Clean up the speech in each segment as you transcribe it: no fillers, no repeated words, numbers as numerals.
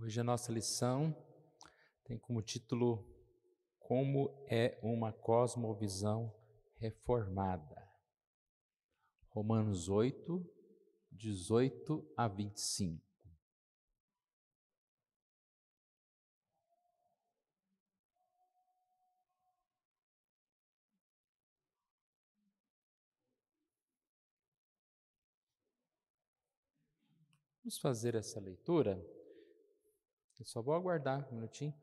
Hoje a nossa lição tem como título Como é uma cosmovisão reformada. Romanos 8, 18 a 25. Vamos fazer essa leitura. Eu só vou aguardar um minutinho.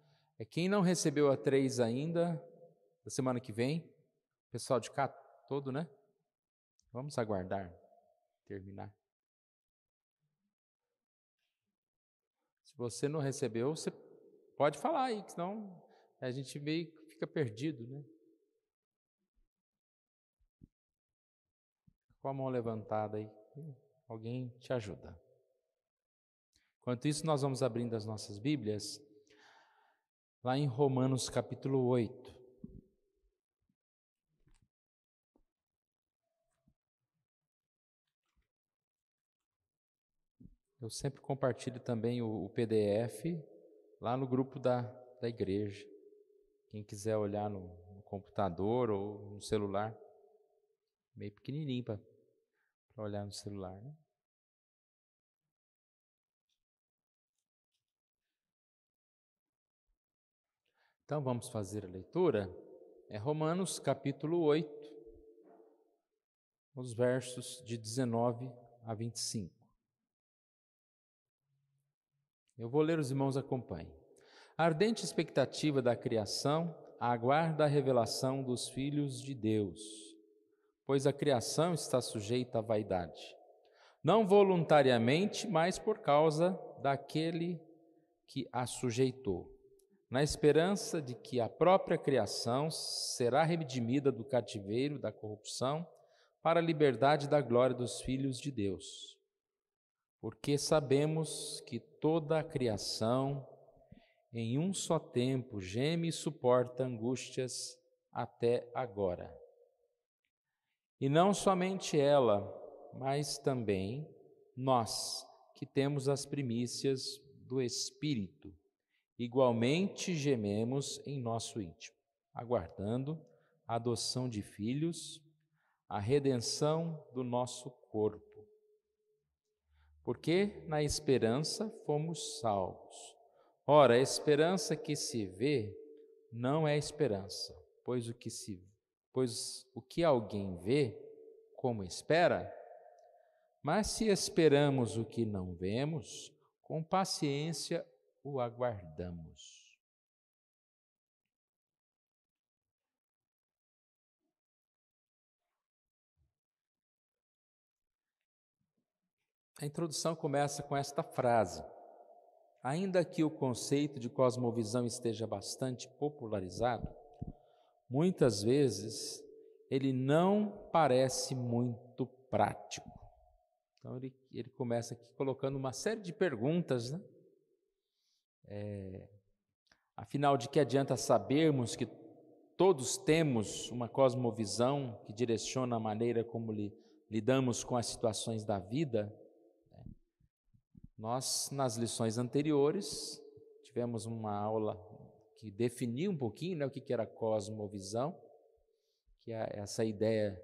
Quem não recebeu a 3 ainda, da semana que vem, pessoal de cá todo, né? Vamos aguardar terminar. Se você não recebeu, você pode falar aí, que senão a gente meio que fica perdido, né? Com a mão levantada aí, alguém te ajuda. Enquanto isso, nós vamos abrindo as nossas Bíblias, lá em Romanos capítulo 8. Eu sempre compartilho também o PDF lá no grupo da igreja. Quem quiser olhar no computador ou no celular, meio pequenininho para olhar no celular, né? Então vamos fazer a leitura. É Romanos capítulo 8, os versos de 19 a 25. Eu vou ler, os irmãos acompanhem. A ardente expectativa da criação aguarda a revelação dos filhos de Deus, pois a criação está sujeita à vaidade, não voluntariamente, mas por causa daquele que a sujeitou, na esperança de que a própria criação será redimida do cativeiro da corrupção para a liberdade da glória dos filhos de Deus. Porque sabemos que toda a criação, em um só tempo, geme e suporta angústias até agora. E não somente ela, mas também nós, que temos as primícias do Espírito, igualmente gememos em nosso íntimo, aguardando a adoção de filhos, a redenção do nosso corpo. Porque na esperança fomos salvos. Ora, a esperança que se vê não é esperança, pois o que alguém vê, como espera? Mas se esperamos o que não vemos, com paciência o aguardamos. A introdução começa com esta frase: ainda que o conceito de cosmovisão esteja bastante popularizado, muitas vezes ele não parece muito prático. Então ele começa aqui colocando uma série de perguntas, né? Afinal, de que adianta sabermos que todos temos uma cosmovisão que direciona a maneira como lidamos com as situações da vida? Nós, nas lições anteriores, tivemos uma aula que definiu um pouquinho, né, o que era cosmovisão, que é essa ideia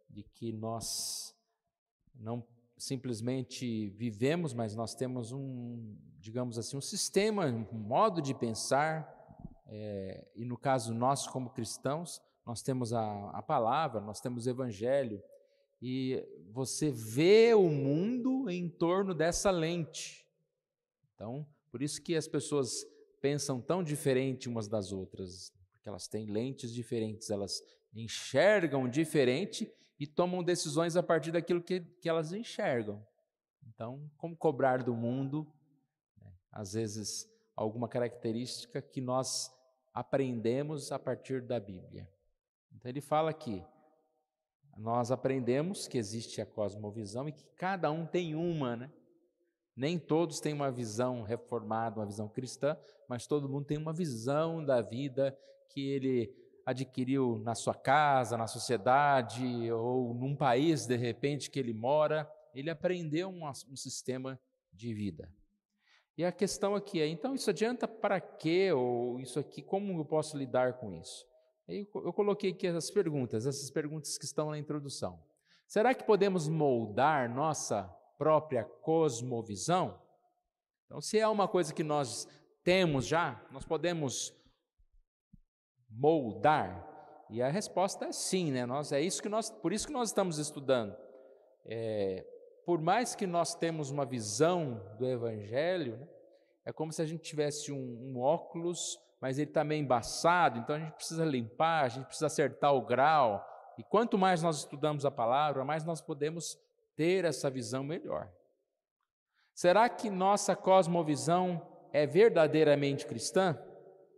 de que nós não simplesmente vivemos, mas nós temos digamos assim, um sistema, um modo de pensar, e no caso nós como cristãos, nós temos a palavra, nós temos o evangelho, e você vê o mundo em torno dessa lente. Então, por isso que as pessoas pensam tão diferente umas das outras, porque elas têm lentes diferentes, elas enxergam diferente e tomam decisões a partir daquilo que elas enxergam. Então, como cobrar do mundo, às vezes, alguma característica que nós aprendemos a partir da Bíblia? Então, ele fala aqui, nós aprendemos que existe a cosmovisão e que cada um tem uma, né? Nem todos têm uma visão reformada, uma visão cristã, mas todo mundo tem uma visão da vida que ele adquiriu na sua casa, na sociedade ou num país, de repente, que ele mora. Ele aprendeu um sistema de vida. E a questão aqui é, então isso adianta para quê? Ou isso aqui, como eu posso lidar com isso? Aí eu coloquei aqui essas perguntas que estão na introdução. Será que podemos moldar nossa própria cosmovisão? Então, se é uma coisa que nós temos já, nós podemos moldar? E a resposta é sim, né? Por isso que nós estamos estudando. Por mais que nós temos uma visão do Evangelho, né, é como se a gente tivesse um óculos, mas ele está meio embaçado, então a gente precisa limpar, a gente precisa acertar o grau. E quanto mais nós estudamos a palavra, mais nós podemos ter essa visão melhor. Será que nossa cosmovisão é verdadeiramente cristã?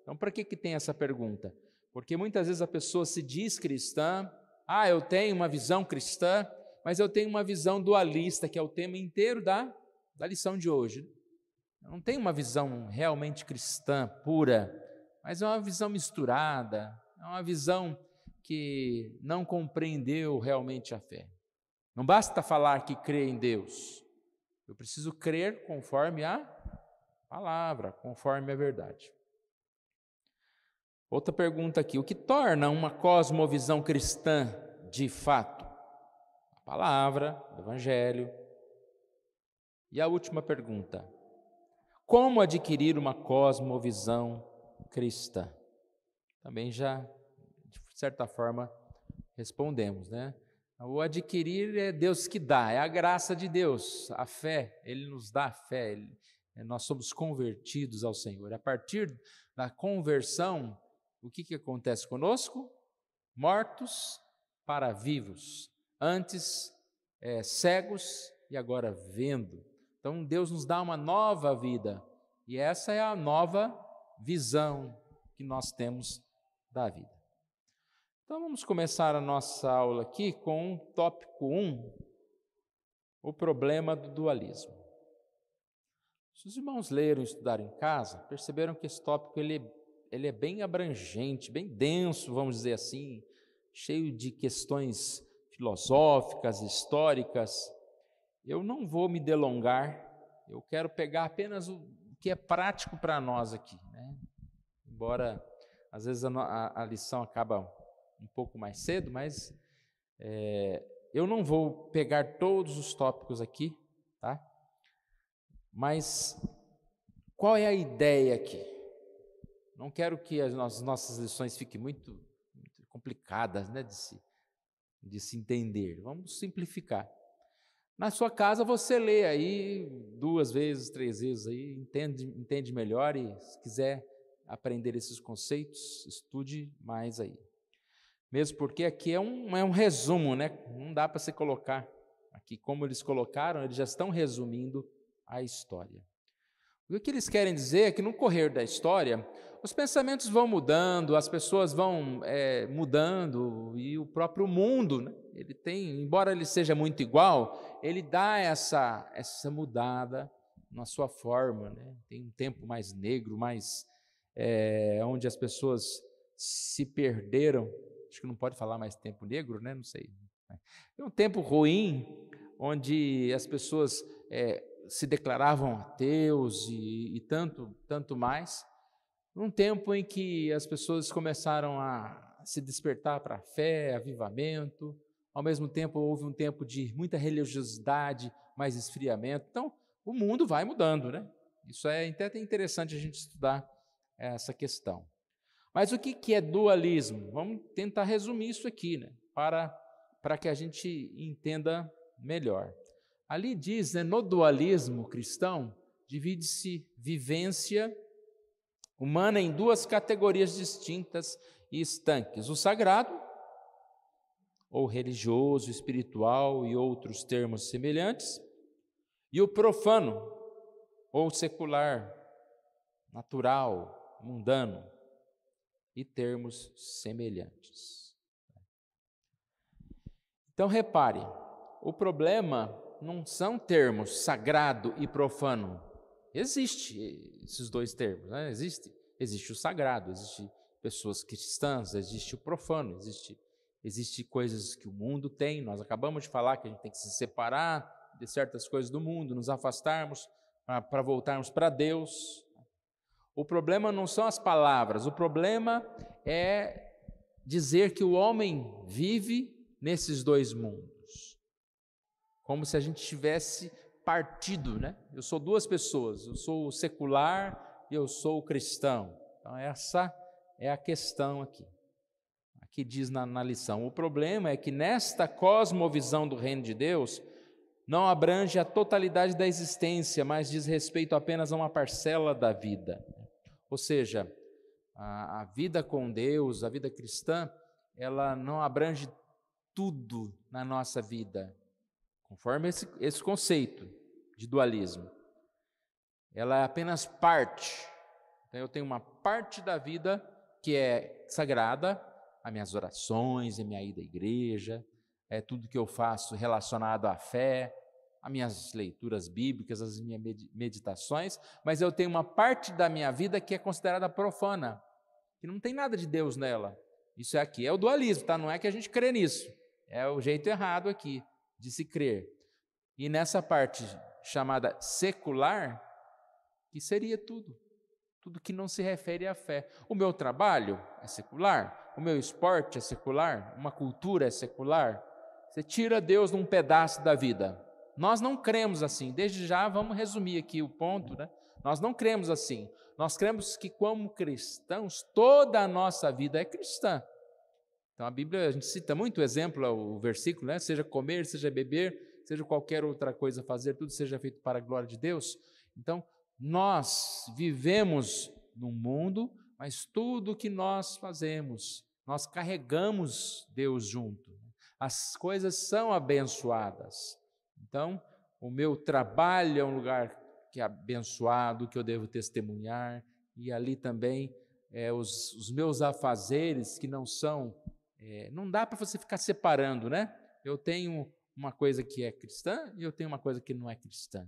Então, para que tem essa pergunta? Porque muitas vezes a pessoa se diz cristã, eu tenho uma visão cristã, mas eu tenho uma visão dualista, que é o tema inteiro da lição de hoje. Eu não tenho uma visão realmente cristã, pura, mas é uma visão misturada, é uma visão que não compreendeu realmente a fé. Não basta falar que crê em Deus, eu preciso crer conforme a palavra, conforme a verdade. Outra pergunta aqui, o que torna uma cosmovisão cristã de fato? A palavra, o Evangelho. E a última pergunta, como adquirir uma cosmovisão cristã? Também já, de certa forma, respondemos, né? O adquirir é Deus que dá, é a graça de Deus, a fé, Ele nos dá a fé, nós somos convertidos ao Senhor. A partir da conversão, o que acontece conosco? Mortos para vivos, antes cegos e agora vendo. Então Deus nos dá uma nova vida, e essa é a nova visão que nós temos da vida. Então vamos começar a nossa aula aqui com o tópico 1, o problema do dualismo. Se os irmãos leram e estudaram em casa, perceberam que esse tópico ele é bem abrangente, bem denso, vamos dizer assim, cheio de questões filosóficas, históricas. Eu não vou me delongar, eu quero pegar apenas o que é prático para nós aqui, né? Embora às vezes a lição acaba um pouco mais cedo, mas eu não vou pegar todos os tópicos aqui, tá? Mas qual é a ideia aqui? Não quero que as nossas lições fiquem muito complicadas, né, de se entender. Vamos simplificar. Na sua casa você lê aí 2 vezes, 3 vezes, aí, entende melhor, e se quiser aprender esses conceitos, estude mais aí. Mesmo porque aqui é um resumo, né? Não dá para você colocar aqui como eles colocaram, eles já estão resumindo a história. O que eles querem dizer é que no correr da história, os pensamentos vão mudando, as pessoas vão mudando, e o próprio mundo, né? Ele tem, embora ele seja muito igual, ele dá essa mudada na sua forma, né? Tem um tempo mais negro, mais onde as pessoas se perderam. Acho que não pode falar mais tempo negro, né? Não sei. É um tempo ruim, onde as pessoas se declaravam ateus e tanto mais. Num tempo em que as pessoas começaram a se despertar para a fé, avivamento. Ao mesmo tempo, houve um tempo de muita religiosidade, mais esfriamento. Então, o mundo vai mudando, né? Isso é até interessante a gente estudar essa questão. Mas o que é dualismo? Vamos tentar resumir isso aqui, né? Para que a gente entenda melhor. Ali diz, né, no dualismo cristão, divide-se vivência humana em 2 categorias distintas e estanques: o sagrado, ou religioso, espiritual e outros termos semelhantes, e o profano, ou secular, natural, mundano, e termos semelhantes. Então repare, o problema não são termos sagrado e profano. Existe esses 2 termos, né? Existe o sagrado, existe pessoas cristãs, existe o profano, existe coisas que o mundo tem. Nós acabamos de falar que a gente tem que se separar de certas coisas do mundo, nos afastarmos para voltarmos para Deus. O problema não são as palavras, o problema é dizer que o homem vive nesses dois mundos, como se a gente tivesse partido, né? Eu sou duas pessoas, eu sou o secular e eu sou o cristão. Então essa é a questão aqui. Aqui diz na lição, o problema é que nesta cosmovisão do reino de Deus, não abrange a totalidade da existência, mas diz respeito apenas a uma parcela da vida. Ou seja, a vida com Deus, a vida cristã, ela não abrange tudo na nossa vida, conforme esse conceito de dualismo. Ela é apenas parte. Então eu tenho uma parte da vida que é sagrada, as minhas orações, a minha ida à igreja, é tudo que eu faço relacionado à fé, as minhas leituras bíblicas, as minhas meditações, mas eu tenho uma parte da minha vida que é considerada profana, que não tem nada de Deus nela. Isso aqui é o dualismo, tá? Não é que a gente crê nisso, é o jeito errado aqui de se crer. E nessa parte chamada secular, que seria tudo que não se refere à fé. O meu trabalho é secular, o meu esporte é secular, uma cultura é secular. Você tira Deus num pedaço da vida. Nós não cremos assim. Desde já, vamos resumir aqui o ponto, né? Nós não cremos assim. Nós cremos que, como cristãos, toda a nossa vida é cristã. Então, a Bíblia, a gente cita muito exemplo, o versículo, né? Seja comer, seja beber, seja qualquer outra coisa fazer, tudo seja feito para a glória de Deus. Então, nós vivemos num mundo, mas tudo que nós fazemos, nós carregamos Deus junto. As coisas são abençoadas. Então, o meu trabalho é um lugar que é abençoado, que eu devo testemunhar, e ali também os meus afazeres que não são, não dá para você ficar separando, né? Eu tenho uma coisa que é cristã e eu tenho uma coisa que não é cristã.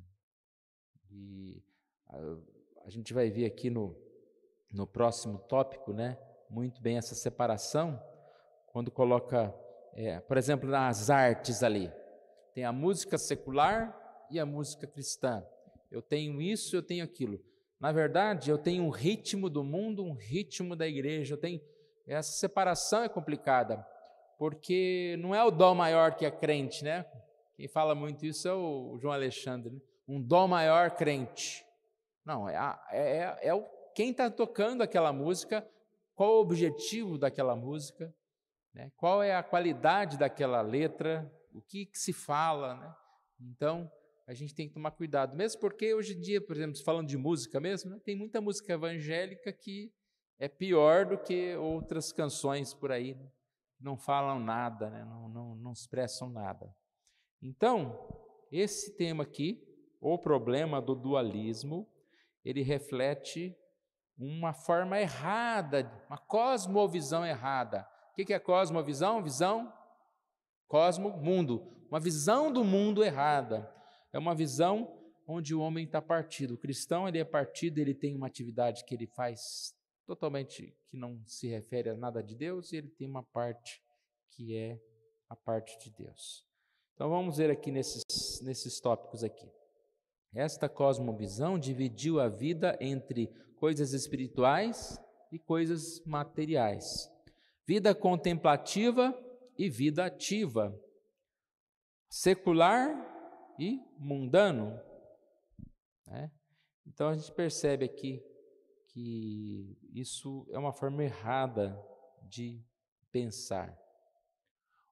E a gente vai ver aqui no próximo tópico, né, muito bem essa separação, quando coloca, por exemplo, nas artes ali, tem a música secular e a música cristã. Eu tenho isso, eu tenho aquilo. Na verdade, eu tenho um ritmo do mundo, um ritmo da igreja. Essa separação é complicada, porque não é o dó maior que é crente, né? Quem fala muito isso é o João Alexandre, né? Um dó maior crente. Não, quem está tocando aquela música, qual o objetivo daquela música, né? Qual é a qualidade daquela letra, o que se fala, né? Então, a gente tem que tomar cuidado, mesmo porque hoje em dia, por exemplo, falando de música mesmo, né, tem muita música evangélica que é pior do que outras canções por aí, né? Não falam nada, né? Não expressam nada. Então, esse tema aqui, o problema do dualismo, ele reflete uma forma errada, uma cosmovisão errada. O que é cosmovisão? Visão, cosmo, mundo. Uma visão do mundo errada. É uma visão onde o homem está partido. O cristão, ele é partido, ele tem uma atividade que ele faz totalmente, que não se refere a nada de Deus, e ele tem uma parte que é a parte de Deus. Então vamos ver aqui nesses tópicos aqui. Esta cosmovisão dividiu a vida entre coisas espirituais e coisas materiais. Vida contemplativa e vida ativa. Secular e mundano. Né? Então a gente percebe aqui que isso é uma forma errada de pensar.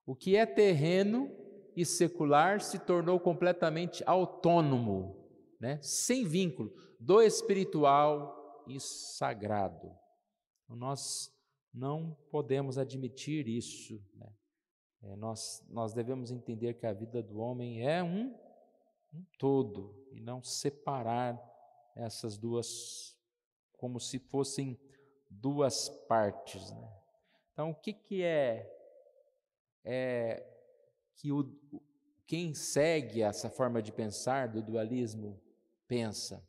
O que é terreno e secular se tornou completamente autônomo, né? Sem vínculo, do espiritual e sagrado. Nós não podemos admitir isso, né? Nós devemos entender que a vida do homem é um todo e não separar essas duas como se fossem duas partes, né? Então, o que é que quem segue essa forma de pensar do dualismo pensa?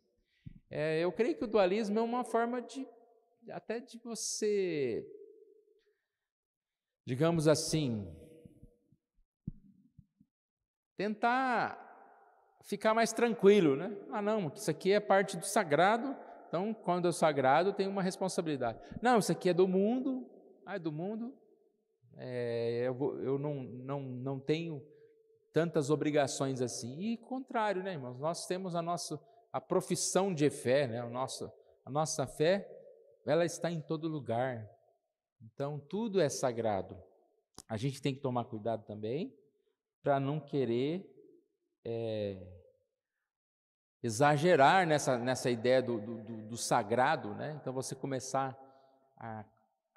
Eu creio que o dualismo é uma forma até de você, digamos assim, tentar ficar mais tranquilo, né? Não, isso aqui é parte do sagrado, então quando é sagrado eu tenho uma responsabilidade. Não, isso aqui é do mundo, é do mundo, eu não tenho tantas obrigações assim. E contrário, né, irmãos? Nós temos a profissão de fé, né? A nossa fé, ela está em todo lugar. Então, tudo é sagrado. A gente tem que tomar cuidado também para não querer exagerar nessa ideia do sagrado, né? Então, você começar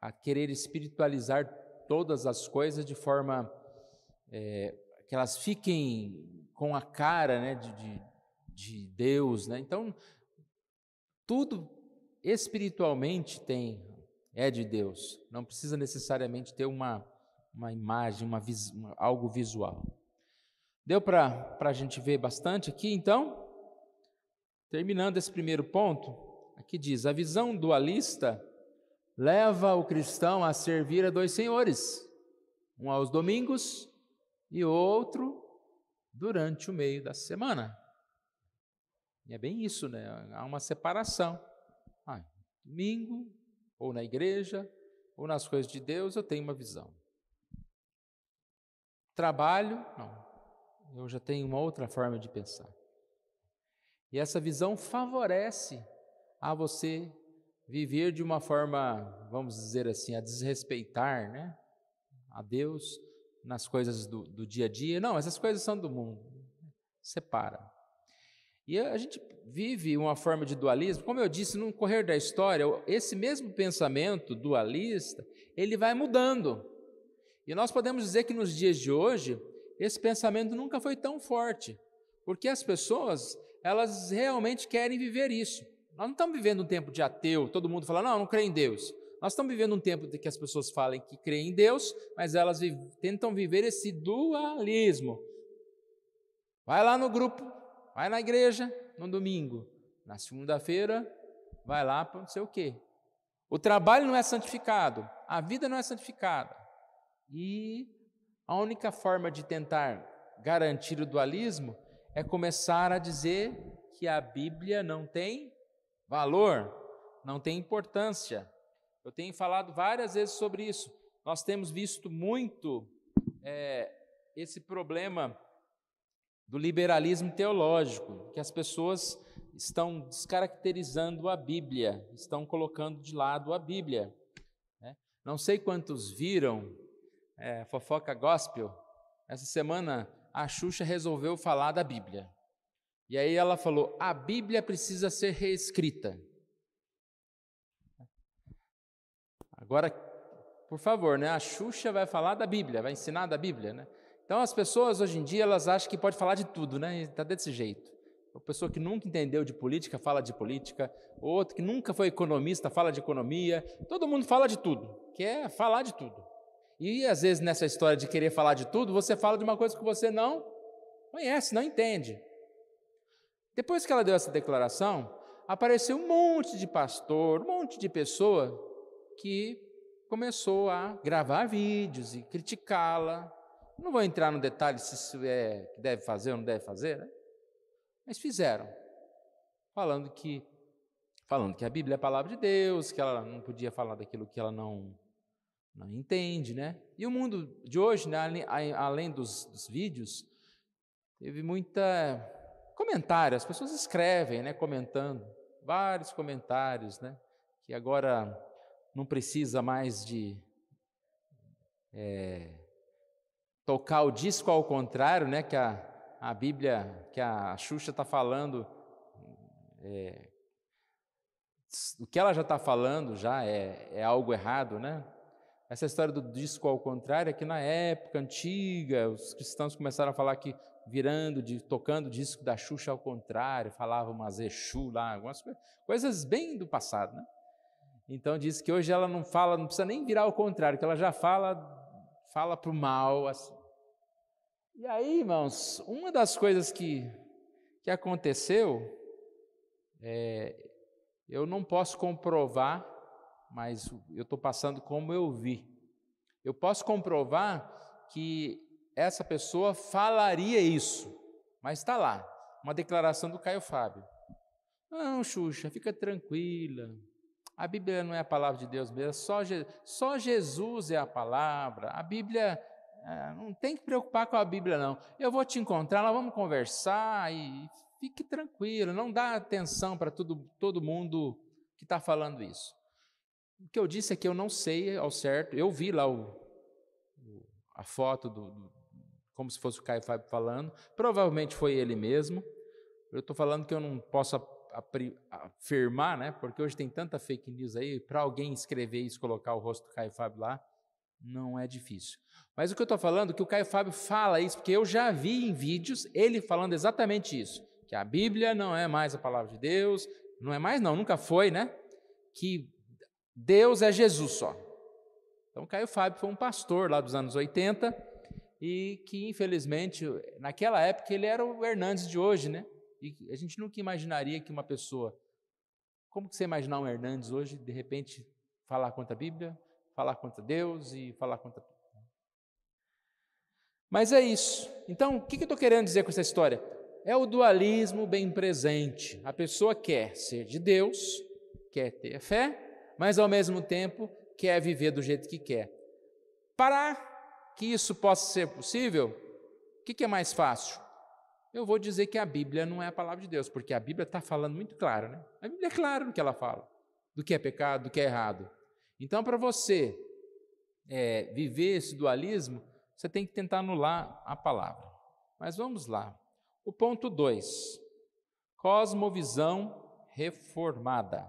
a querer espiritualizar todas as coisas de forma que elas fiquem com a cara, né, de Deus, né? Então, tudo espiritualmente é de Deus, não precisa necessariamente ter uma imagem, algo visual. Deu para a gente ver bastante aqui, então? Terminando esse primeiro ponto, aqui diz: a visão dualista leva o cristão a servir a dois senhores, um aos domingos e outro durante o meio da semana. E é bem isso, né? Há uma separação. Domingo, ou na igreja, ou nas coisas de Deus, eu tenho uma visão. Trabalho, não. Eu já tenho uma outra forma de pensar. E essa visão favorece a você viver de uma forma, vamos dizer assim, a desrespeitar, né, a Deus nas coisas do dia a dia. Não, essas coisas são do mundo. Separa. E a gente vive uma forma de dualismo, como eu disse, no correr da história, esse mesmo pensamento dualista, ele vai mudando. E nós podemos dizer que nos dias de hoje, esse pensamento nunca foi tão forte, porque as pessoas, elas realmente querem viver isso. Nós não estamos vivendo um tempo de ateu, todo mundo fala, não crê em Deus. Nós estamos vivendo um tempo de que as pessoas falem que creem em Deus, mas elas tentam viver esse dualismo. Vai lá no grupo, vai na igreja no domingo, na segunda-feira vai lá para não sei o quê. O trabalho não é santificado, a vida não é santificada. E a única forma de tentar garantir o dualismo é começar a dizer que a Bíblia não tem valor, não tem importância. Eu tenho falado várias vezes sobre isso. Nós temos visto muito esse problema do liberalismo teológico, que as pessoas estão descaracterizando a Bíblia, estão colocando de lado a Bíblia. Não sei quantos viram fofoca gospel. Essa semana a Xuxa resolveu falar da Bíblia. E aí ela falou, a Bíblia precisa ser reescrita. Agora, por favor, né? A Xuxa vai falar da Bíblia, vai ensinar da Bíblia, né? Então as pessoas hoje em dia, elas acham que pode falar de tudo, né? Está desse jeito. Uma pessoa que nunca entendeu de política, fala de política. Outro que nunca foi economista, fala de economia. Todo mundo fala de tudo, quer falar de tudo. E às vezes nessa história de querer falar de tudo, você fala de uma coisa que você não conhece, não entende. Depois que ela deu essa declaração, apareceu um monte de pastor, um monte de pessoa que começou a gravar vídeos e criticá-la. Não vou entrar no detalhe se isso que deve fazer ou não deve fazer, né? Mas fizeram, falando que a Bíblia é a palavra de Deus, que ela não podia falar daquilo que ela não entende, né? E o mundo de hoje, né, além dos vídeos, teve muita comentário, as pessoas escrevem, né, comentando, vários comentários, né, que agora não precisa mais de tocar o disco ao contrário, né, que a Bíblia, que a Xuxa está falando, o que ela já está falando já é algo errado, né? Essa história do disco ao contrário é que na época antiga, os cristãos começaram a falar que tocando o disco da Xuxa ao contrário, falavam umas Exu lá, algumas coisas bem do passado, né? Então diz que hoje ela não precisa nem virar ao contrário, que ela já fala para o mal, assim. E aí, irmãos, uma das coisas que aconteceu, eu não posso comprovar, mas eu estou passando como eu vi. Eu posso comprovar que essa pessoa falaria isso, mas está lá. uma declaração do Caio Fábio. Não, Xuxa, fica tranquila. A Bíblia não é a palavra de Deus mesmo, só Jesus é a palavra. A Bíblia, não tem que preocupar com a Bíblia, não. Eu vou te encontrar, nós vamos conversar e fique tranquilo, não dá atenção para todo mundo que está falando isso. O que eu disse é que eu não sei ao certo, eu vi lá a foto como se fosse o Caio Fábio falando, provavelmente foi ele mesmo. Eu estou falando que eu não posso afirmar, né? Porque hoje tem tanta fake news aí, para alguém escrever isso, colocar o rosto do Caio Fábio lá, não é difícil. Mas o que eu estou falando é que o Caio Fábio fala isso, porque eu já vi em vídeos ele falando exatamente isso, que a Bíblia não é mais a palavra de Deus, não é mais não, nunca foi, né? Que Deus é Jesus só. Então o Caio Fábio foi um pastor lá dos anos 80 e que infelizmente, naquela época ele era o Hernandes de hoje, né? E a gente nunca imaginaria que uma pessoa, como que você imaginar um Hernandes hoje, de repente, falar contra a Bíblia, falar contra Deus e falar contra tudo. Mas é isso. Então, o que eu estou querendo dizer com essa história? É o dualismo bem presente. A pessoa quer ser de Deus, quer ter fé, mas ao mesmo tempo quer viver do jeito que quer. Para que isso possa ser possível, o que é mais fácil? Eu vou dizer que a Bíblia não é a palavra de Deus, porque a Bíblia está falando muito claro, né? A Bíblia é clara no que ela fala, do que é pecado, do que é errado. Então, para você viver esse dualismo, você tem que tentar anular a palavra. Mas vamos lá. O ponto 2, cosmovisão reformada.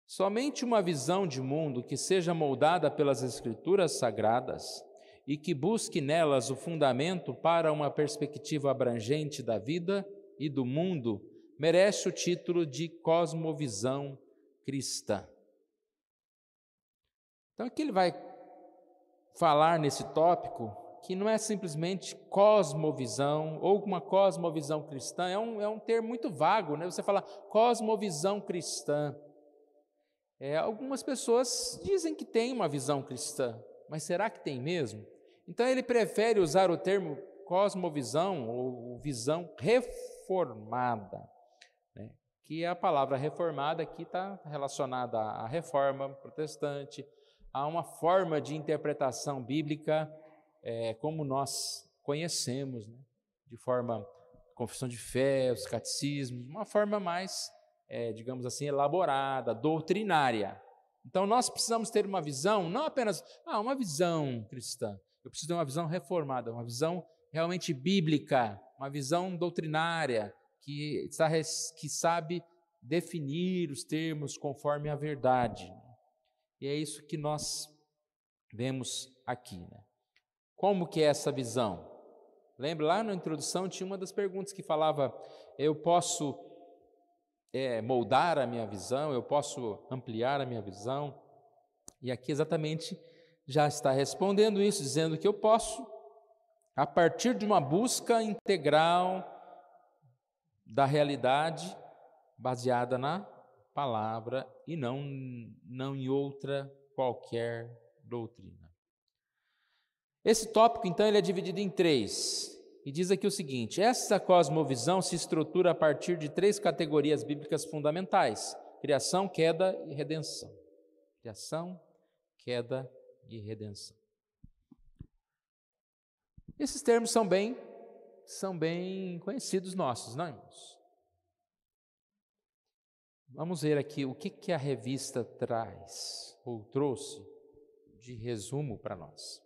Somente uma visão de mundo que seja moldada pelas Escrituras Sagradas e que busque nelas o fundamento para uma perspectiva abrangente da vida e do mundo, merece o título de cosmovisão cristã. Então, aqui ele vai falar nesse tópico que não é simplesmente cosmovisão ou uma cosmovisão cristã, é um termo muito vago, né? Você fala cosmovisão cristã. Algumas pessoas dizem que tem uma visão cristã, mas será que tem mesmo? Então ele prefere usar o termo cosmovisão ou visão reformada, né? Que a palavra reformada aqui está relacionada à reforma protestante, a uma forma de interpretação bíblica como nós conhecemos, né? De forma confissão de fé, os catecismos, uma forma mais digamos assim, elaborada, doutrinária. Então, nós precisamos ter uma visão, não apenas uma visão cristã, eu preciso ter uma visão reformada, uma visão realmente bíblica, uma visão doutrinária, que sabe definir os termos conforme a verdade. E é isso que nós vemos aqui, né? Como que é essa visão? Lembra, lá na introdução tinha uma das perguntas que falava, eu posso moldar a minha visão, eu posso ampliar a minha visão, e aqui exatamente já está respondendo isso, dizendo que eu posso, a partir de uma busca integral da realidade, baseada na palavra e não em outra qualquer doutrina. Esse tópico, então, ele é dividido em 3. E diz aqui o seguinte: essa cosmovisão se estrutura a partir de 3 categorias bíblicas fundamentais: criação, queda e redenção. Criação, queda e redenção. Esses termos são bem conhecidos nossos, não, irmãos? Vamos ver aqui o que a revista traz, ou trouxe, de resumo para nós.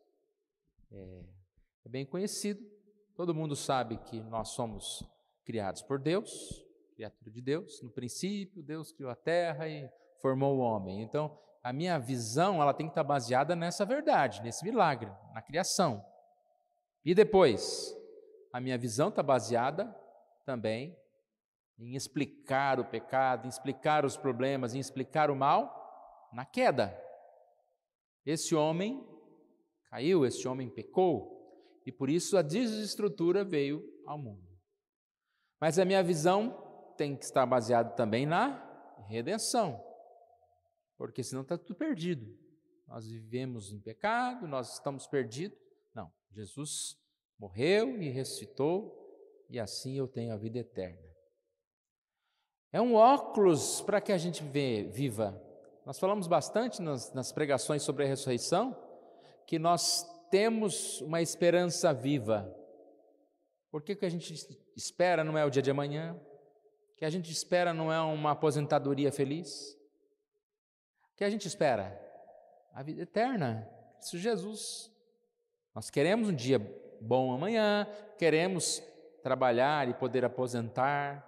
É bem conhecido. Todo mundo sabe que nós somos criados por Deus, criatura de Deus. No princípio, Deus criou a terra e formou o homem. Então, a minha visão ela tem que estar baseada nessa verdade, nesse milagre, na criação. E depois, a minha visão está baseada também em explicar o pecado, em explicar os problemas, em explicar o mal na queda. Esse homem caiu, esse homem pecou. E por isso a desestrutura veio ao mundo. Mas a minha visão tem que estar baseada também na redenção, porque senão está tudo perdido. Nós vivemos em pecado, nós estamos perdidos. Não, Jesus morreu e ressuscitou e assim eu tenho a vida eterna. É um óculos para que a gente viva. Nós falamos bastante nas pregações sobre a ressurreição, que nós temos uma esperança viva. Por que a gente espera não é o dia de amanhã? O que a gente espera não é uma aposentadoria feliz? O que a gente espera? A vida eterna, Cristo Jesus. Nós queremos um dia bom amanhã, queremos trabalhar e poder aposentar,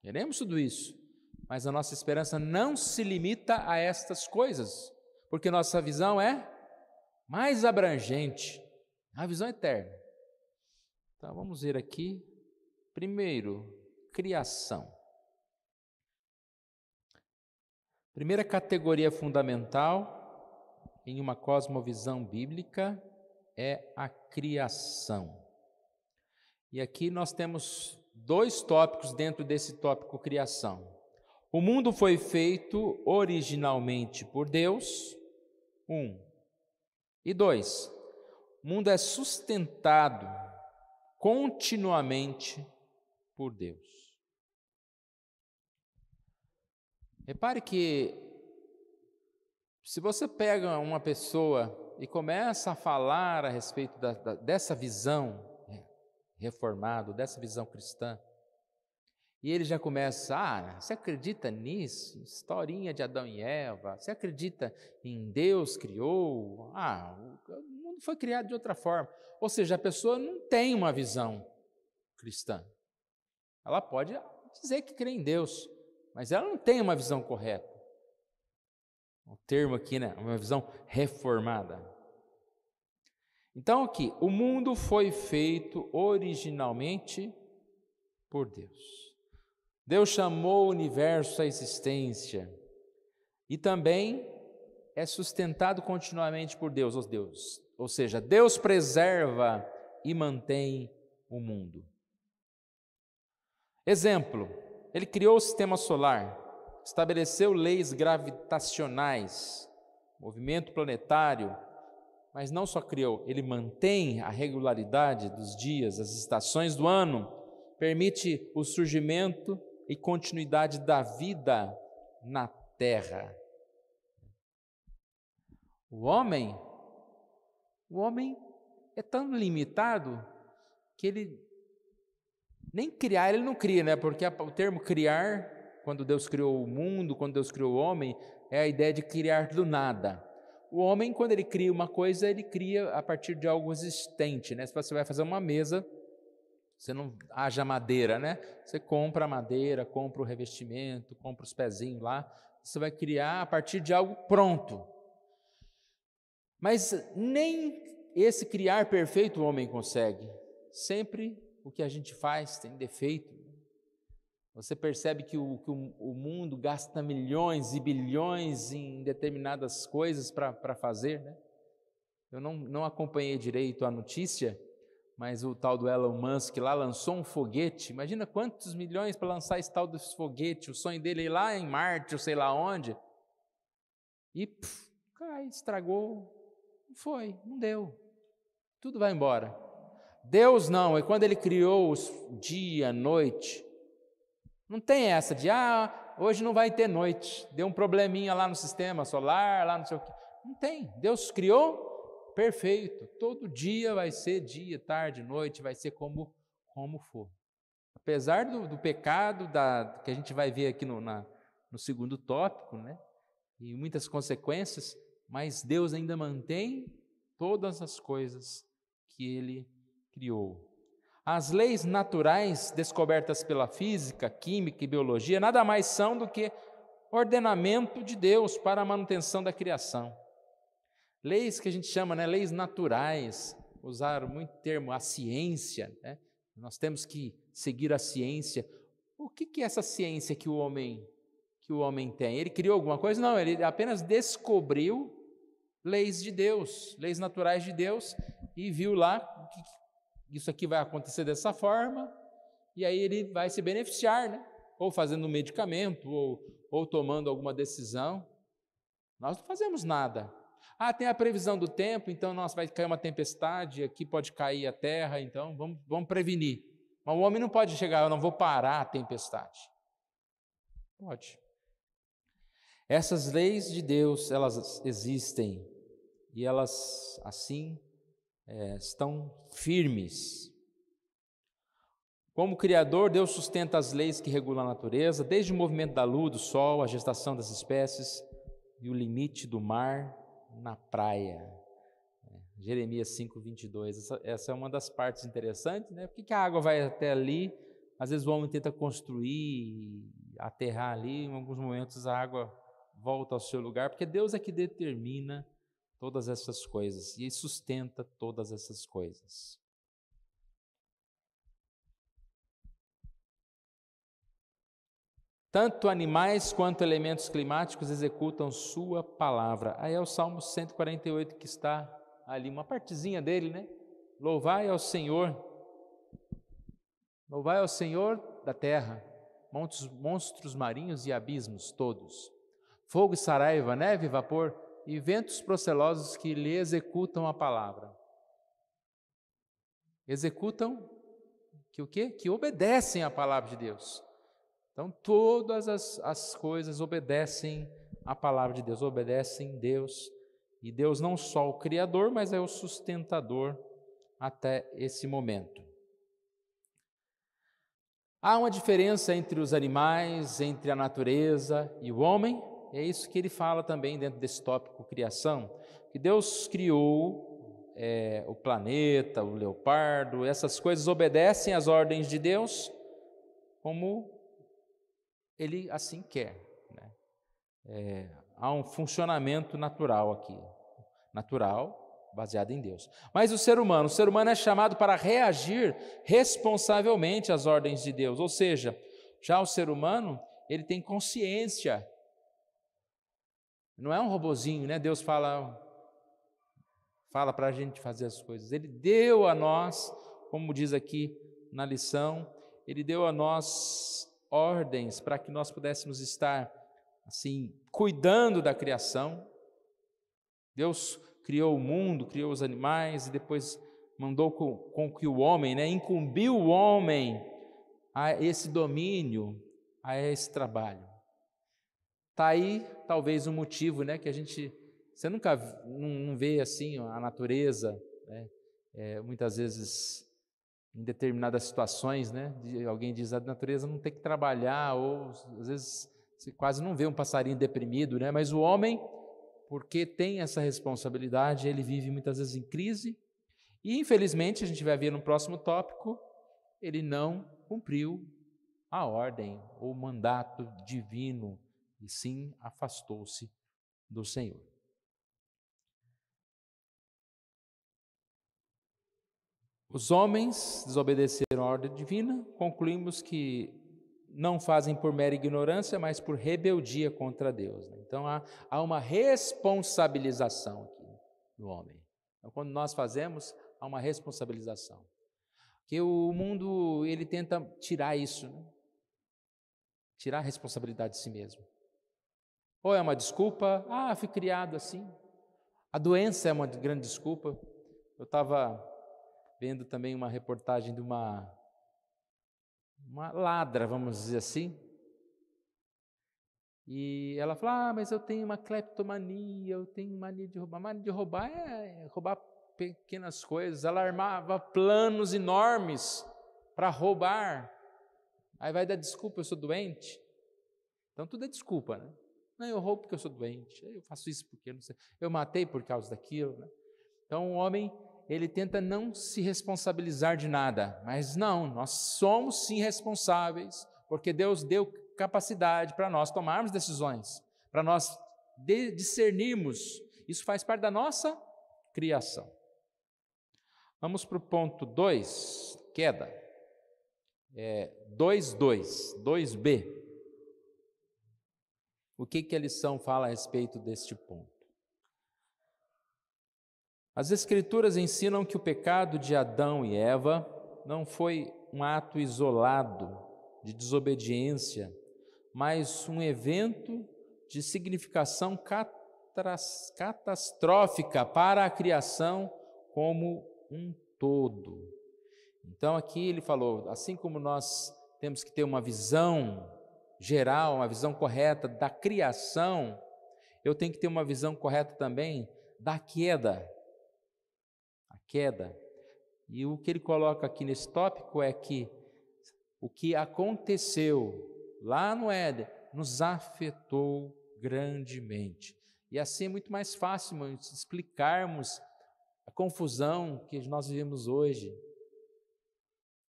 queremos tudo isso, mas a nossa esperança não se limita a estas coisas, porque nossa visão é mais abrangente, a visão eterna. Então vamos ver aqui, primeiro, criação. Primeira categoria fundamental em uma cosmovisão bíblica é a criação. E aqui nós temos 2 tópicos dentro desse tópico criação. O mundo foi feito originalmente por Deus, 1. E 2, o mundo é sustentado continuamente por Deus. Repare que se você pega uma pessoa e começa a falar a respeito dessa visão reformada, dessa visão cristã, e ele já começa, você acredita nisso? Historinha de Adão e Eva, você acredita em Deus criou? O mundo foi criado de outra forma. Ou seja, a pessoa não tem uma visão cristã. Ela pode dizer que crê em Deus, mas ela não tem uma visão correta. O termo aqui, né? Uma visão reformada. Então aqui, o mundo foi feito originalmente por Deus. Deus chamou o universo à existência e também é sustentado continuamente por Deus, ou seja, Deus preserva e mantém o mundo. Exemplo, ele criou o sistema solar, estabeleceu leis gravitacionais, movimento planetário, mas não só criou, ele mantém a regularidade dos dias, as estações do ano, permite o surgimento e continuidade da vida na Terra. O homem é tão limitado que ele nem criar, ele não cria, né? Porque o termo criar, quando Deus criou o mundo, quando Deus criou o homem, é a ideia de criar do nada. O homem, quando ele cria uma coisa, ele cria a partir de algo existente, né? Se você vai fazer uma mesa, você não haja madeira, né? Você compra a madeira, compra o revestimento, compra os pezinhos lá, você vai criar a partir de algo pronto. Mas nem esse criar perfeito o homem consegue. Sempre o que a gente faz tem defeito. Você percebe que o mundo gasta milhões e bilhões em determinadas coisas para fazer, né? Eu não acompanhei direito a notícia, mas o tal do Elon Musk lá lançou um foguete. Imagina quantos milhões para lançar esse tal desse foguete. O sonho dele é ir lá em Marte, ou sei lá onde. E cai, estragou. Não foi, não deu. Tudo vai embora. Deus não, é quando ele criou o dia, a noite. Não tem essa de, hoje não vai ter noite. Deu um probleminha lá no sistema solar, lá não sei o quê. Não tem. Deus criou perfeito. Todo dia vai ser dia, tarde, noite, vai ser como for. Apesar do pecado que a gente vai ver aqui no segundo tópico, né? E muitas consequências, mas Deus ainda mantém todas as coisas que Ele criou. As leis naturais descobertas pela física, química e biologia nada mais são do que ordenamento de Deus para a manutenção da criação. Leis que a gente chama, né, leis naturais, usaram muito termo, a ciência, né? Nós temos que seguir a ciência. O que é essa ciência que o homem tem? Ele criou alguma coisa? Não, ele apenas descobriu leis de Deus, leis naturais de Deus, e viu lá que isso aqui vai acontecer dessa forma, e aí ele vai se beneficiar, né? Ou fazendo um medicamento, ou tomando alguma decisão. Nós não fazemos nada. Tem a previsão do tempo, então vai cair uma tempestade, aqui pode cair a terra, então vamos prevenir. Mas o homem não pode chegar, eu não vou parar a tempestade. Pode. Essas leis de Deus, elas existem e elas, assim, estão firmes. Como Criador, Deus sustenta as leis que regulam a natureza, desde o movimento da lua, do sol, a gestação das espécies e o limite do mar na praia. Jeremias 5:22. Essa é uma das partes interessantes, né? Por que a água vai até ali? Às vezes o homem tenta construir, aterrar ali, em alguns momentos a água volta ao seu lugar, porque Deus é que determina todas essas coisas e sustenta todas essas coisas. Tanto animais quanto elementos climáticos executam sua palavra. Aí é o Salmo 148 que está ali, uma partezinha dele, né? Louvai ao Senhor da terra, monstros marinhos e abismos todos. Fogo e saraiva, neve e vapor, e ventos procelosos que lhe executam a palavra. Executam que o quê? Que obedecem à palavra de Deus. Então todas as coisas obedecem à palavra de Deus, obedecem Deus. E Deus não só o Criador, mas é o sustentador até esse momento. Há uma diferença entre os animais, entre a natureza e o homem. É isso que ele fala também dentro desse tópico criação, que Deus criou o planeta, o leopardo, essas coisas obedecem às ordens de Deus como Ele assim quer, né? Há um funcionamento natural aqui, natural, baseado em Deus. Mas o ser humano é chamado para reagir responsavelmente às ordens de Deus, ou seja, já o ser humano, ele tem consciência. Não é um robozinho, né? Deus fala para a gente fazer as coisas. Ele deu a nós, como diz aqui na lição, Ele deu a nós ordens para que nós pudéssemos estar, assim, cuidando da criação. Deus criou o mundo, criou os animais e depois mandou com que o homem, né? Incumbiu o homem a esse domínio, a esse trabalho. Está aí talvez um motivo, né, que você nunca não vê assim a natureza, né, muitas vezes em determinadas situações, né, alguém diz a natureza não tem que trabalhar, ou às vezes você quase não vê um passarinho deprimido, né, mas o homem, porque tem essa responsabilidade, ele vive muitas vezes em crise e infelizmente, a gente vai ver no próximo tópico, ele não cumpriu a ordem ou o mandato divino, e sim afastou-se do Senhor. Os homens desobedeceram a ordem divina, concluímos que não fazem por mera ignorância, mas por rebeldia contra Deus. Então há uma responsabilização aqui do homem. Então, quando nós fazemos, há uma responsabilização. Porque o mundo, ele tenta tirar isso, né? Tirar a responsabilidade de si mesmo. Ou é uma desculpa, fui criado assim. A doença é uma grande desculpa. Eu estava vendo também uma reportagem de uma ladra, vamos dizer assim. E ela falou, mas eu tenho uma cleptomania, eu tenho mania de roubar. Mania de roubar é roubar pequenas coisas. Ela armava planos enormes para roubar. Aí vai dar desculpa, eu sou doente. Então tudo é desculpa, né? Não, eu roubo porque eu sou doente, eu faço isso porque não sei, eu matei por causa daquilo, né? Então o homem, ele tenta não se responsabilizar de nada, mas não, nós somos sim responsáveis, porque Deus deu capacidade para nós tomarmos decisões, para nós discernirmos, isso faz parte da nossa criação. Vamos para o ponto 2, queda, 2b. O que a lição fala a respeito deste ponto? As Escrituras ensinam que o pecado de Adão e Eva não foi um ato isolado de desobediência, mas um evento de significação catastrófica para a criação como um todo. Então aqui ele falou, assim como nós temos que ter uma visão geral, uma visão correta da criação, eu tenho que ter uma visão correta também da queda. A queda. E o que ele coloca aqui nesse tópico é que o que aconteceu lá no Éden nos afetou grandemente. E assim é muito mais fácil explicarmos a confusão que nós vivemos hoje.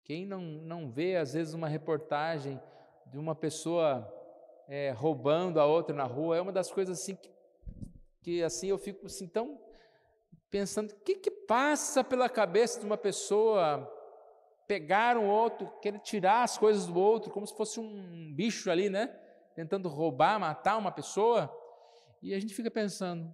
Quem não vê, às vezes, uma reportagem de uma pessoa roubando a outra na rua, é uma das coisas assim que assim eu fico assim tão pensando, o que passa pela cabeça de uma pessoa pegar um outro, querer tirar as coisas do outro, como se fosse um bicho ali, né? Tentando roubar, matar uma pessoa, e a gente fica pensando,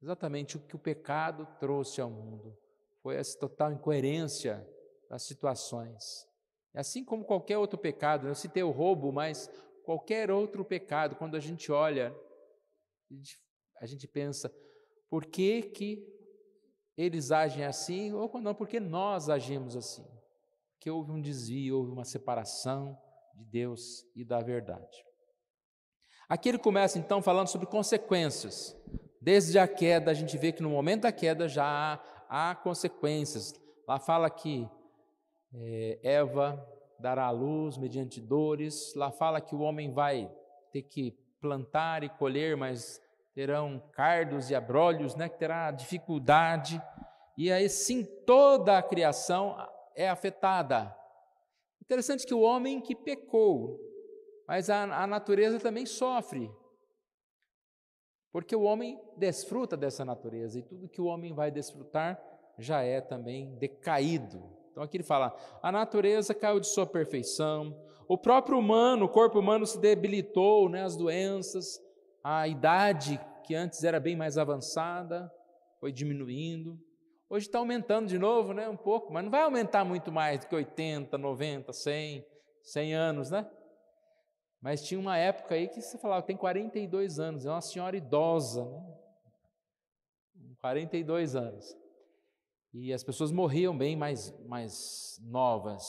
exatamente o que o pecado trouxe ao mundo, foi essa total incoerência das situações. Assim como qualquer outro pecado, eu citei o roubo, mas qualquer outro pecado, quando a gente olha, a gente pensa, por que eles agem assim, ou não, porque nós agimos assim? Porque houve um desvio, houve uma separação de Deus e da verdade. Aqui ele começa então falando sobre consequências. Desde a queda, a gente vê que no momento da queda já há consequências. Lá fala que Eva dará à luz mediante dores. Lá fala que o homem vai ter que plantar e colher, mas terão cardos e abrolhos, né, que terá dificuldade. E aí sim, toda a criação é afetada. Interessante que o homem que pecou, mas a natureza também sofre, porque o homem desfruta dessa natureza, e tudo que o homem vai desfrutar já é também decaído. Então aqui ele fala, a natureza caiu de sua perfeição, o próprio humano, o corpo humano se debilitou, né, as doenças, a idade que antes era bem mais avançada, foi diminuindo, hoje está aumentando de novo, né, um pouco, mas não vai aumentar muito mais do que 80, 90, 100 anos, né? Mas tinha uma época aí que você falava, tem 42 anos, é uma senhora idosa, né? 42 anos. E as pessoas morriam bem mais novas.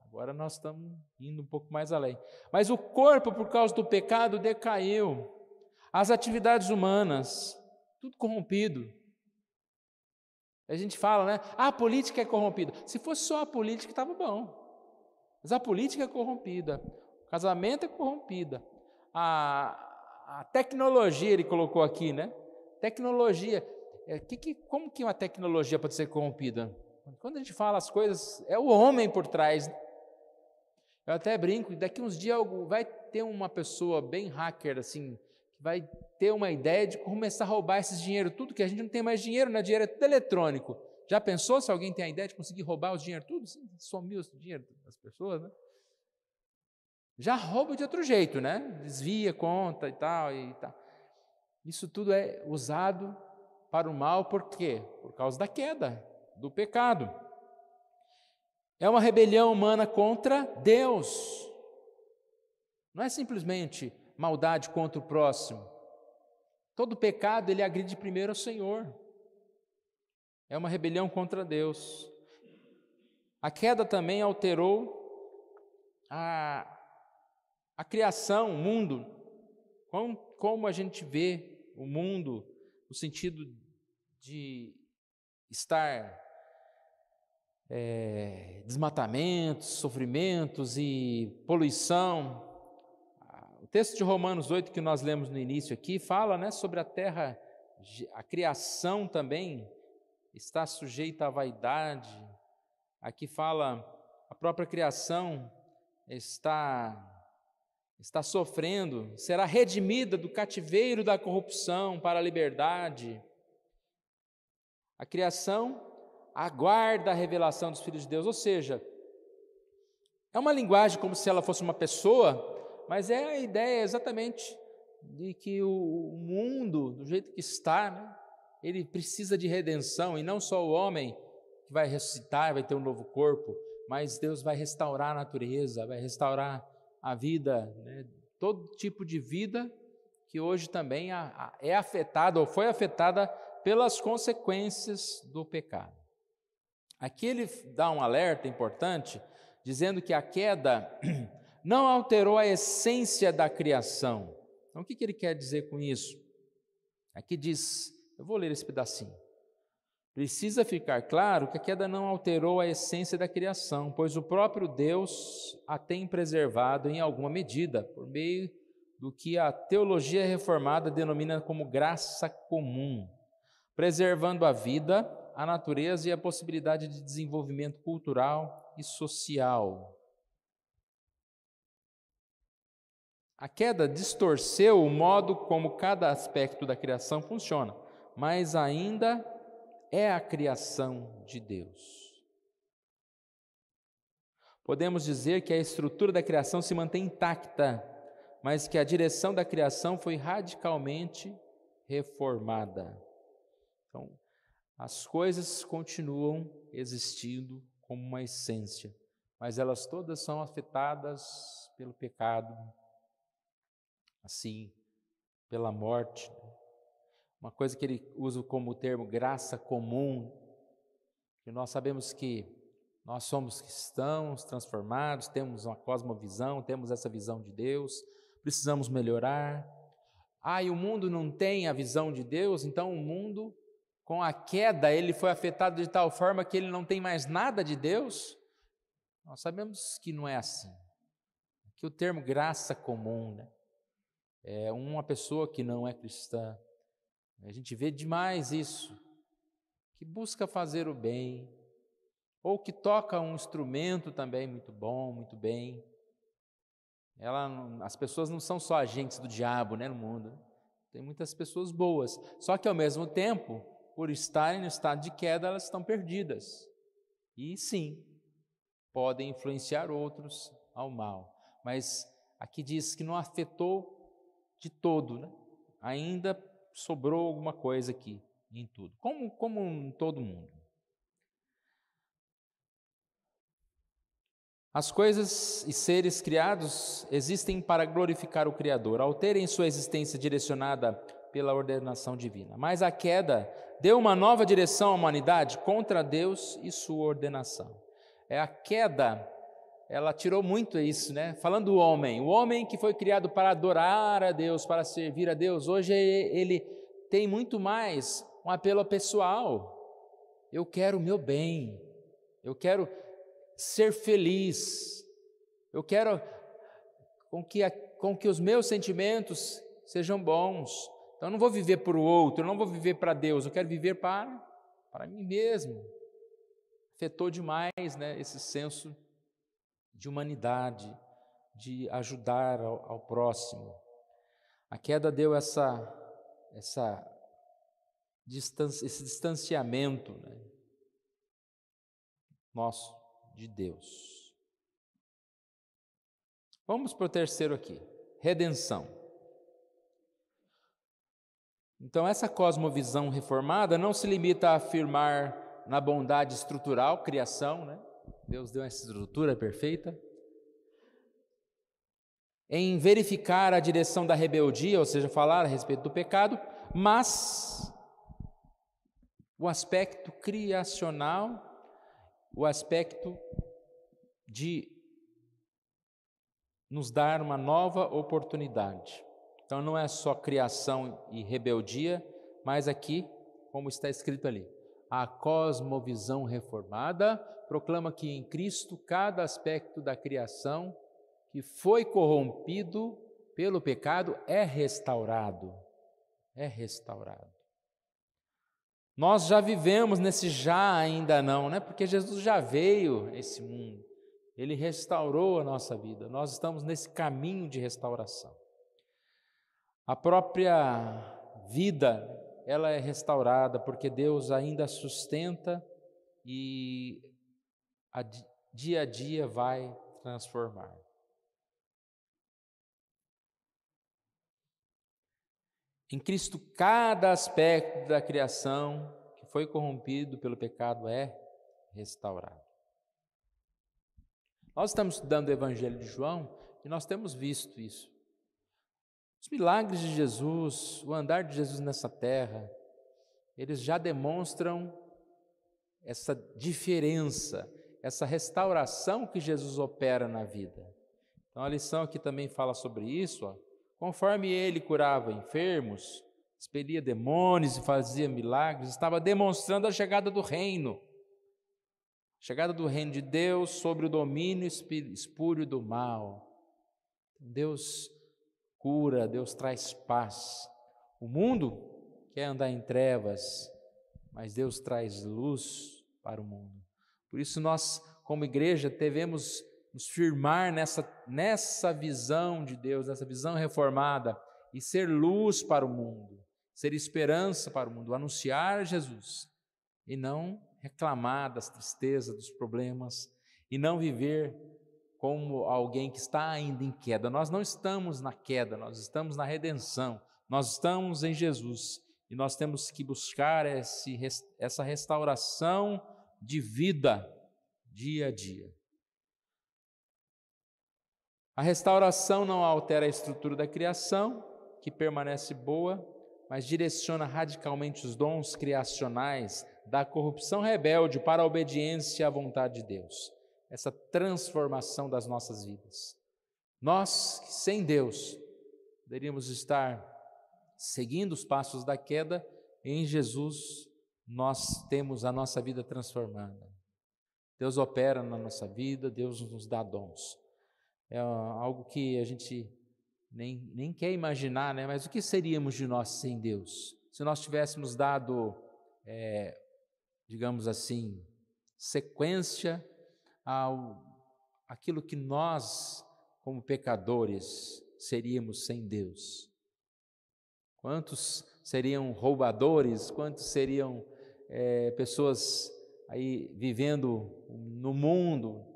Agora nós estamos indo um pouco mais além. Mas o corpo, por causa do pecado, decaiu. As atividades humanas, tudo corrompido. A gente fala, né? A política é corrompida. Se fosse só a política, estava bom. Mas a política é corrompida. O casamento é corrompida. A tecnologia, ele colocou aqui, né? Tecnologia. Como que uma tecnologia pode ser corrompida? Quando a gente fala as coisas, é o homem por trás. Eu até brinco, daqui uns dias vai ter uma pessoa bem hacker, assim, que vai ter uma ideia de começar a roubar esses dinheiro, tudo que a gente não tem mais dinheiro, né? Dinheiro é tudo eletrônico. Já pensou se alguém tem a ideia de conseguir roubar os dinheiro tudo? Sumiu o dinheiro das pessoas, né? Já rouba de outro jeito, né? Desvia conta e tal, e tal. Isso tudo é usado para o mal, por quê? Por causa da queda, do pecado. É uma rebelião humana contra Deus. Não é simplesmente maldade contra o próximo. Todo pecado, ele agride primeiro ao Senhor. É uma rebelião contra Deus. A queda também alterou a criação, o mundo. Como a gente vê o mundo, no sentido de estar desmatamentos, sofrimentos e poluição. O texto de Romanos 8 que nós lemos no início aqui fala, né, sobre a terra, a criação também está sujeita à vaidade. Aqui fala, a própria criação está sofrendo, será redimida do cativeiro da corrupção para a liberdade. A criação aguarda a revelação dos filhos de Deus, ou seja, é uma linguagem como se ela fosse uma pessoa, mas é a ideia exatamente de que o mundo, do jeito que está, né, ele precisa de redenção, e não só o homem que vai ressuscitar, vai ter um novo corpo, mas Deus vai restaurar a natureza, vai restaurar a vida, né, todo tipo de vida que hoje também é afetada ou foi afetada pelas consequências do pecado. Aqui ele dá um alerta importante, dizendo que a queda não alterou a essência da criação. Então, o que ele quer dizer com isso? Aqui diz, eu vou ler esse pedacinho. Precisa ficar claro que a queda não alterou a essência da criação, pois o próprio Deus a tem preservado em alguma medida, por meio do que a teologia reformada denomina como graça comum, preservando a vida, a natureza e a possibilidade de desenvolvimento cultural e social. A queda distorceu o modo como cada aspecto da criação funciona, mas ainda é a criação de Deus. Podemos dizer que a estrutura da criação se mantém intacta, mas que a direção da criação foi radicalmente reformada. Então, as coisas continuam existindo como uma essência, mas elas todas são afetadas pelo pecado, assim, pela morte. Uma coisa que ele usa como termo graça comum, que nós sabemos que nós somos cristãos transformados, temos uma cosmovisão, temos essa visão de Deus, precisamos melhorar. E o mundo não tem a visão de Deus, então o mundo, com a queda, ele foi afetado de tal forma que ele não tem mais nada de Deus. Nós sabemos que não é assim. Que o termo graça comum, né, é uma pessoa que não é cristã. A gente vê demais isso, que busca fazer o bem, ou que toca um instrumento também muito bom, muito bem. As pessoas não são só agentes do diabo, né, no mundo. Tem muitas pessoas boas, só que ao mesmo tempo, por estarem no estado de queda, elas estão perdidas. E sim, podem influenciar outros ao mal. Mas aqui diz que não afetou de todo, né? Ainda sobrou alguma coisa aqui em tudo, como em todo mundo. As coisas e seres criados existem para glorificar o Criador, ao terem sua existência direcionada pela ordenação divina. Mas a queda deu uma nova direção à humanidade contra Deus e sua ordenação. A queda, ela tirou muito isso, né? Falando do homem, o homem que foi criado para adorar a Deus, para servir a Deus, hoje ele tem muito mais um apelo pessoal. Eu quero o meu bem, eu quero ser feliz, eu quero com que os meus sentimentos sejam bons. Então eu não vou viver para o outro, eu não vou viver para Deus, eu quero viver para mim mesmo. Afetou demais, né, esse senso de humanidade, de ajudar ao próximo. A queda deu esse distanciamento, né, nosso de Deus. Vamos para o terceiro aqui, redenção. Então, essa cosmovisão reformada não se limita a afirmar na bondade estrutural, criação, né? Deus deu essa estrutura perfeita, em verificar a direção da rebeldia, ou seja, falar a respeito do pecado, mas o aspecto criacional, o aspecto de nos dar uma nova oportunidade. Então não é só criação e rebeldia, mas aqui, como está escrito ali, a cosmovisão reformada proclama que em Cristo cada aspecto da criação que foi corrompido pelo pecado é restaurado. É restaurado. Nós já vivemos nesse já ainda não, né? Porque Jesus já veio a esse mundo. Ele restaurou a nossa vida. Nós estamos nesse caminho de restauração. A própria vida, ela é restaurada porque Deus ainda sustenta e dia a dia vai transformar. Em Cristo, cada aspecto da criação que foi corrompido pelo pecado é restaurado. Nós estamos estudando o Evangelho de João e nós temos visto isso. Os milagres de Jesus, o andar de Jesus nessa terra, eles já demonstram essa diferença, essa restauração que Jesus opera na vida. Então a lição aqui também fala sobre isso, ó. Conforme ele curava enfermos, expelia demônios e fazia milagres, estava demonstrando a chegada do reino de Deus sobre o domínio espúrio do mal. Deus cura, Deus traz paz. O mundo quer andar em trevas, mas Deus traz luz para o mundo. Por isso nós, como igreja, devemos nos firmar nessa visão de Deus, nessa visão reformada, e ser luz para o mundo, ser esperança para o mundo, anunciar Jesus, e não reclamar das tristezas, dos problemas, e não viver como alguém que está ainda em queda. Nós não estamos na queda, nós estamos na redenção, nós estamos em Jesus, e nós temos que buscar essa restauração de vida, dia a dia. A restauração não altera a estrutura da criação, que permanece boa, mas direciona radicalmente os dons criacionais da corrupção rebelde para a obediência à vontade de Deus. Essa transformação das nossas vidas. Nós, sem Deus, poderíamos estar seguindo os passos da queda, e em Jesus nós temos a nossa vida transformada. Deus opera na nossa vida, Deus nos dá dons. É algo que a gente nem quer imaginar, né? Mas o que seríamos de nós sem Deus? Se nós tivéssemos dado, digamos assim, sequência àquilo que nós, como pecadores, seríamos sem Deus. Quantos seriam roubadores? Quantos seriam pessoas aí vivendo no mundo,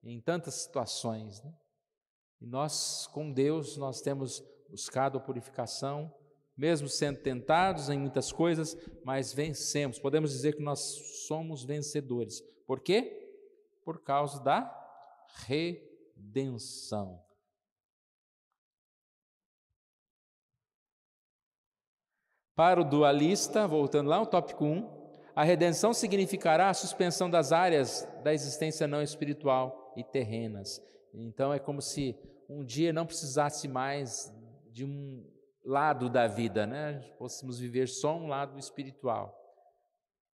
em tantas situações, né? E nós, com Deus, nós temos buscado a purificação, mesmo sendo tentados em muitas coisas, mas vencemos. Podemos dizer que nós somos vencedores. Por quê? Por causa da redenção. Para o dualista, voltando lá ao tópico 1, a redenção significará a suspensão das áreas da existência não espiritual e terrenas. Então é como se um dia não precisasse mais de um lado da vida, né? Pudéssemos viver só um lado espiritual.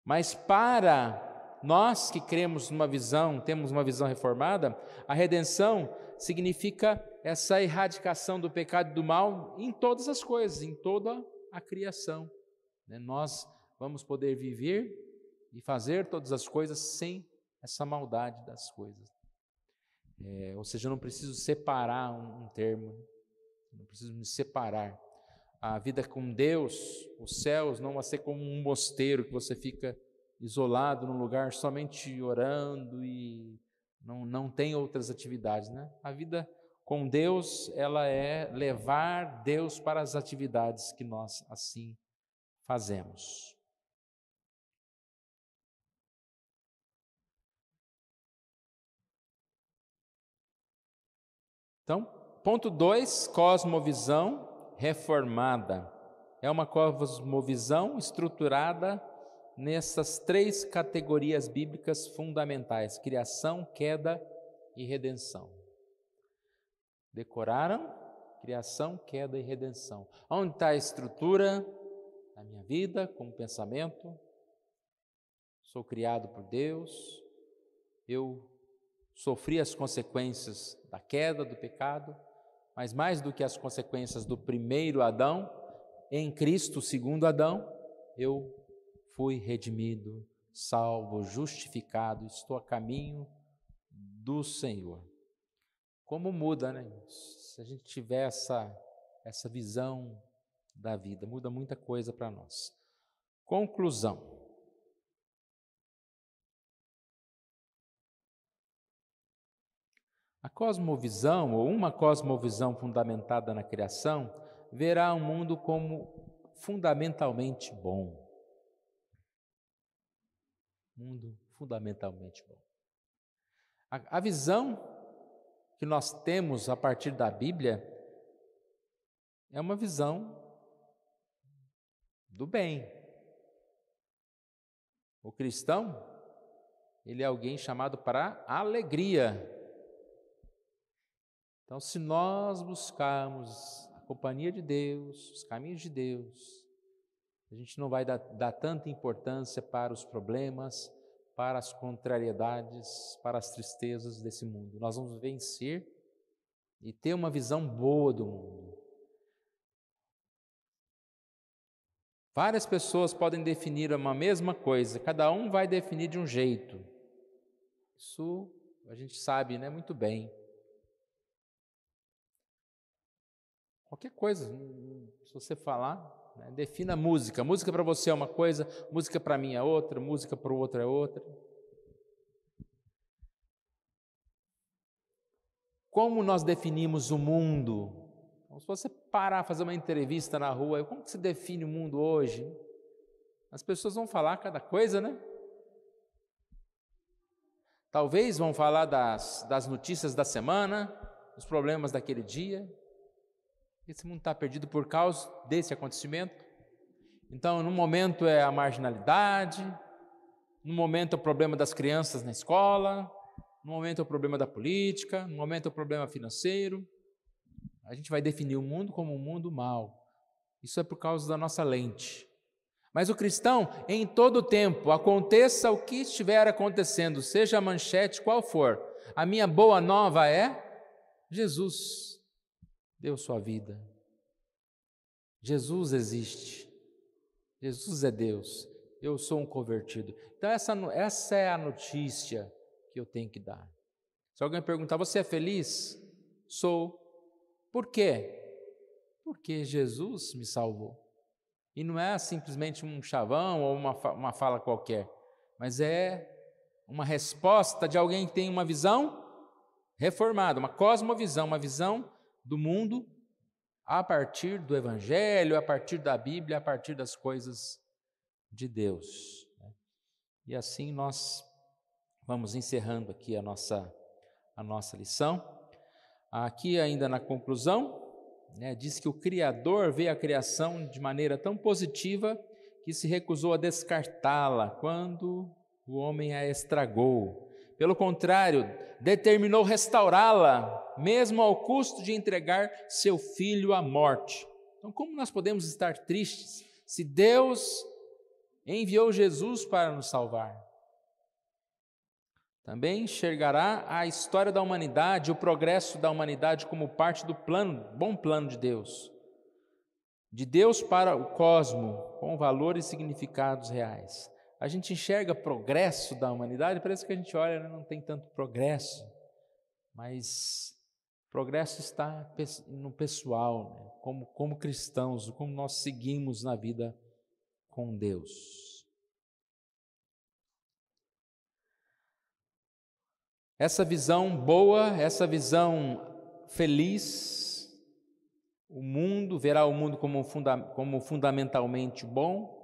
Mas para nós que cremos numa visão, temos uma visão reformada, a redenção significa essa erradicação do pecado e do mal em todas as coisas, em toda a criação. Nós vamos poder viver e fazer todas as coisas sem essa maldade das coisas. Ou seja, eu não preciso separar um termo, não preciso me separar. A vida com Deus, os céus, não vai ser como um mosteiro que você fica isolado num lugar somente orando e não tem outras atividades, né? A vida com Deus, ela é levar Deus para as atividades que nós assim fazemos. Então, ponto 2, cosmovisão reformada. É uma cosmovisão estruturada nessas 3 categorias bíblicas fundamentais: criação, queda e redenção. Decoraram? Criação, queda e redenção. Onde está a estrutura da minha vida, como pensamento? Sou criado por Deus, eu sofri as consequências da queda, do pecado, mas mais do que as consequências do primeiro Adão, em Cristo, o segundo Adão, eu fui redimido, salvo, justificado, estou a caminho do Senhor. Como muda, né? Se a gente tiver essa visão da vida, muda muita coisa para nós. Conclusão. A cosmovisão, ou uma cosmovisão fundamentada na criação, verá o mundo como fundamentalmente bom. Mundo fundamentalmente bom. A visão que nós temos a partir da Bíblia é uma visão do bem. O cristão, ele é alguém chamado para alegria. Então, se nós buscarmos a companhia de Deus, os caminhos de Deus, a gente não vai dar tanta importância para os problemas, para as contrariedades, para as tristezas desse mundo. Nós vamos vencer e ter uma visão boa do mundo. Várias pessoas podem definir uma mesma coisa, cada um vai definir de um jeito. Isso a gente sabe, né, muito bem. Qualquer coisa, se você falar, né, defina música. Música para você é uma coisa, música para mim é outra, música para o outro é outra. Como nós definimos o mundo? Então, se você parar, fazer uma entrevista na rua, como que se define o mundo hoje? As pessoas vão falar cada coisa, né? Talvez vão falar das notícias da semana, dos problemas daquele dia. Esse mundo está perdido por causa desse acontecimento. Então, num momento é a marginalidade, num momento é o problema das crianças na escola, num momento é o problema da política, num momento é o problema financeiro. A gente vai definir o mundo como um mundo mau. Isso é por causa da nossa lente. Mas o cristão, em todo o tempo, aconteça o que estiver acontecendo, seja a manchete qual for, a minha boa nova é: Jesus deu sua vida. Jesus existe. Jesus é Deus. Eu sou um convertido. Então essa é a notícia que eu tenho que dar. Se alguém perguntar, você é feliz? Sou. Por quê? Porque Jesus me salvou. E não é simplesmente um chavão ou uma fala qualquer, mas é uma resposta de alguém que tem uma visão reformada, uma cosmovisão, uma visão do mundo a partir do Evangelho, a partir da Bíblia, a partir das coisas de Deus. E assim nós vamos encerrando aqui a nossa lição. Aqui ainda na conclusão, diz que o Criador vê a criação de maneira tão positiva que se recusou a descartá-la quando o homem a estragou. Pelo contrário, determinou restaurá-la, mesmo ao custo de entregar seu filho à morte. Então, como nós podemos estar tristes se Deus enviou Jesus para nos salvar? Também enxergará a história da humanidade, o progresso da humanidade como parte do bom plano de Deus para o cosmo, com valores e significados reais. A gente enxerga progresso da humanidade, parece que a gente olha, não tem tanto progresso, mas progresso está no pessoal, como cristãos, como nós seguimos na vida com Deus. Essa visão boa, essa visão feliz, verá o mundo como fundamentalmente bom.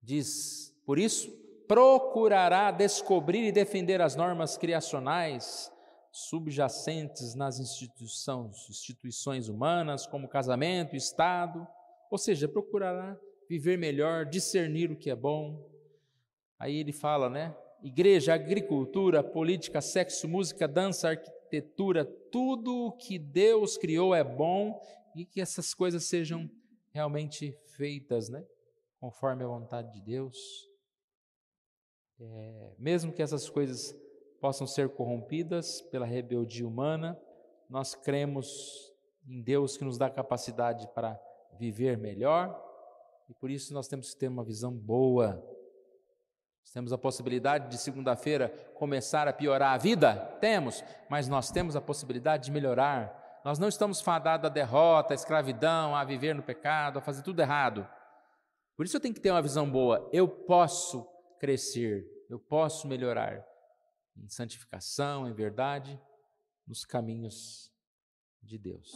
Diz, por isso, procurará descobrir e defender as normas criacionais subjacentes nas instituições humanas, como casamento, Estado, ou seja, procurará viver melhor, discernir o que é bom. Aí ele fala, igreja, agricultura, política, sexo, música, dança, arquitetura, tudo o que Deus criou é bom e que essas coisas sejam realmente feitas, conforme a vontade de Deus. Mesmo que essas coisas possam ser corrompidas pela rebeldia humana, nós cremos em Deus que nos dá capacidade para viver melhor e por isso nós temos que ter uma visão boa. Nós temos a possibilidade de segunda-feira começar a piorar a vida? Temos, mas nós temos a possibilidade de melhorar. Nós não estamos fadados à derrota, à escravidão, a viver no pecado, a fazer tudo errado. Por isso eu tenho que ter uma visão boa. Eu posso crescer, eu posso melhorar em santificação, em verdade, nos caminhos de Deus.